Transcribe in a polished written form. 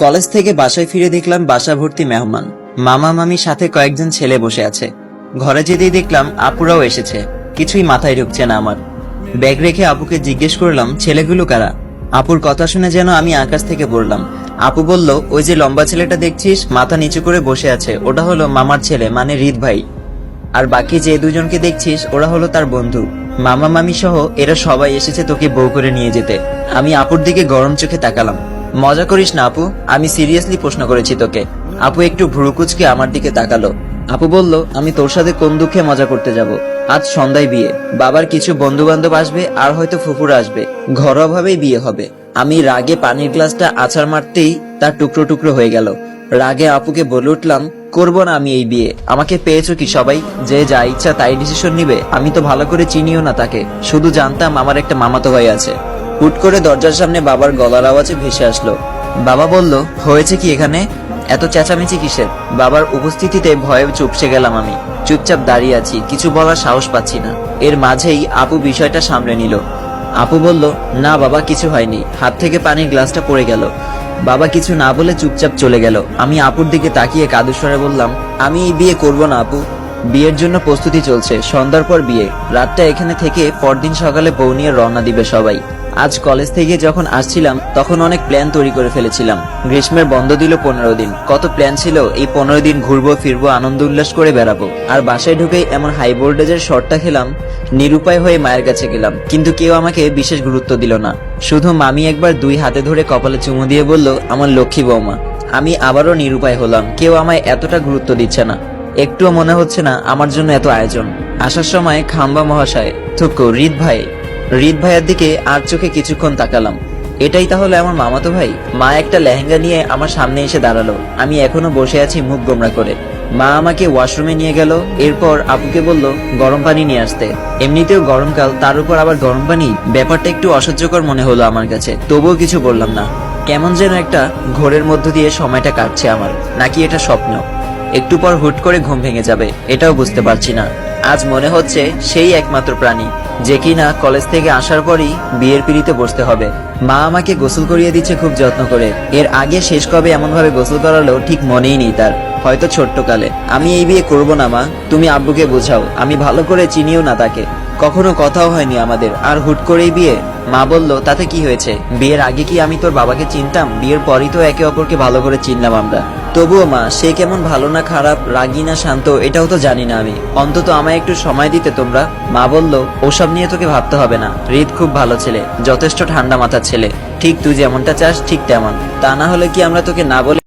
College থেকে বাসায় ফিরে দেখলাম বাসা ভর্তি মেহমান। মামা মামির সাথে কয়েকজন ছেলে বসে আছে। ঘরে যেতেই দেখলাম আপুরাও এসেছে। কিছুই মাথায় ঢুকছে না আমার। ব্যাগ রেখে আপুকে জিজ্ঞেস করলাম, ছেলেগুলো কারা? আপুর কথা শুনে যেন আমি আকাশ থেকে পড়লাম। আপু বলল, ওই যে লম্বা ছেলেটা দেখছিস মাথা নিচু করে বসে আছে, ওটা হলো মামার ছেলে, মানে রিদ ভাই। আর বাকি যে দুজনকে দেখছিস ওরা হলো তার বন্ধু। মামা মামি সহ এরা সবাই এসেছে তোকে বউ করে নিয়ে যেতে। আমি আপুর দিকে গরম চোখে তাকালাম। মজা করিস না আপু, আমি সিরিয়াসলি প্রশ্ন করেছি তোকে। আপু একটু ভ্রুকুচকে আমার দিকে তাকালো। আপু বলল, আমি তোর সাথে কোন দুঃখে মজা করতে যাব? আজ সন্ধ্যায় বিয়ে, বাবার কিছু বন্ধু বান্ধব আসবে আর হয়তো ফুফুরা আসবে, ঘরোয়াভাবেই বিয়ে হবে। আমি রাগে পানির গ্লাসটা আছাড় মারতেই তার টুকরো টুকরো হয়ে গেল। রাগে আপুকে বলে উঠলাম, করব না আমি এই বিয়ে। আমাকে পেয়েছো কি সবাই? যে যা ইচ্ছা তাই ডিসিশন নিবে? আমি তো ভালো করে চিনিও না তাকে, শুধু জানতাম আমার একটা মামাতো ভাই আছে। হুট করে দরজার সামনে বাবার গলার আওয়াজে ভেসে আসলো। বাবা বলল, হয়েছে কি এখানে? এত চেঁচামেচি কিসের? বাবার উপস্থিতিতে ভয়ে চুপসে গেলাম আমি। চুপচাপ দাঁড়িয়ে আছি, কিছু বলার সাহস পাচ্ছি না। এর মাঝেই আপু বিষয়টা সামলে নিল। আপু বলল, না বাবা কিছু হয়নি, হাত থেকে পানির গ্লাসটা পড়ে গেল। বাবা কিছু না বলে চুপচাপ চলে গেল। আমি আপুর দিকে তাকিয়ে কাঁদো স্বরে বললাম, আমি এই বিয়ে করব না আপু। বিয়ের জন্য প্রস্তুতি চলছে, সন্ধ্যার পর বিয়ে। রাতটা এখানে থেকে পরদিন সকালে বউ নিয়ে রওনা দিবে সবাই। আজ কলেজ থেকে যখন আসছিলাম তখন অনেক প্ল্যান তৈরি করে ফেলেছিলাম। গ্রীষ্মের বন্ধ দিল 15 দিন। কত প্ল্যান ছিল, এই 15 দিন ঘুরবো ফিরবো, আনন্দ উল্লাস করে বেড়াবো। আর বাসায় ঢুকেই এমন হাই ভোল্টেজের শটটা খেলাম। নিরুপায় হয়ে মায়ের কাছে গেলাম, কিন্তু কেউ আমাকে বিশেষ গুরুত্ব দিল না। শুধু মামি একবার 2 হাতে ধরে কপালে চুমু দিয়ে বলল, আমার লক্ষ্মী বৌমা। আমি আবারও নিরুপায় হলাম, কেউ আমায় এতটা গুরুত্ব দিচ্ছে না। একটুও মনে হচ্ছে না আমার জন্য এত আয়োজন। আসার সময় খাম্বা মহাশয়, থুকু রিদ ভাইয়ের দিকে আর চোখে কিছুক্ষণ তাকালাম। এটাই তাহলে আমার মামাতো ভাই? মা একটা লেহেঙ্গা নিয়ে আমার সামনে এসে দাঁড়ালো। আমি এখনো বসে আছি মুখ গোমরা করে। মা আমাকে ওয়াশরুমে নিয়ে গেল। এরপর আপুকে বলল গরম পানি নিয়ে আসতে। এমনিতেও গরমকাল, তার উপর আবার গরম পানি, ব্যাপারটা একটু অসহ্যকর মনে হলো আমার কাছে। তবুও কিছু বললাম না। কেমন যেন একটা ঘোরের মধ্য দিয়ে সময়টা কাটছে আমার, নাকি এটা স্বপ্ন? একটু পর হুট করে ঘুম ভেঙে যাবে, এটাও বুঝতে পারছি না। আজ মনে হচ্ছে সেই একমাত্র প্রাণী যে কিনা কলেজ থেকে আসার পরই বিয়ের পিড়িতে বসতে হবে। মা আমাকে গোসল করিয়ে দিচ্ছে খুব যত্ন করে। এর আগে শেষ কবে এমন ভাবে গোসল করালো ঠিক মনেই নেই তার, হয়তো ছোট্টকালে। আমি এই বিয়ে করব না মা, তুমি আব্বুকে বোঝাও। আমি ভালো করে চিনিও না তাকে, কখনো কথাও হয়নি আমাদের, আর হুট করেই বিয়ে। মা বলল, তাতে কি হয়েছে? বিয়ের আগে কি আমি তোর বাবাকে চিনতাম? বিয়ের পরই তো একে অপরকে ভালো করে চিনলাম আমরা। তবুও মা, সে কেমন, ভালো না খারাপ, রাগী না শান্ত, এটাও তো জানি না আমি। অন্তত আমায় একটু সময় দিতে তোমরা। মা বলল, ওসব নিয়ে তোকে ভাবতে হবে না। রিদ খুব ভালো ছেলে, যথেষ্ট ঠান্ডা মাথার ছেলে। ঠিক তুই যেমনটা চাস ঠিক তেমন। তা না হলে কি আমরা তোকে না বলে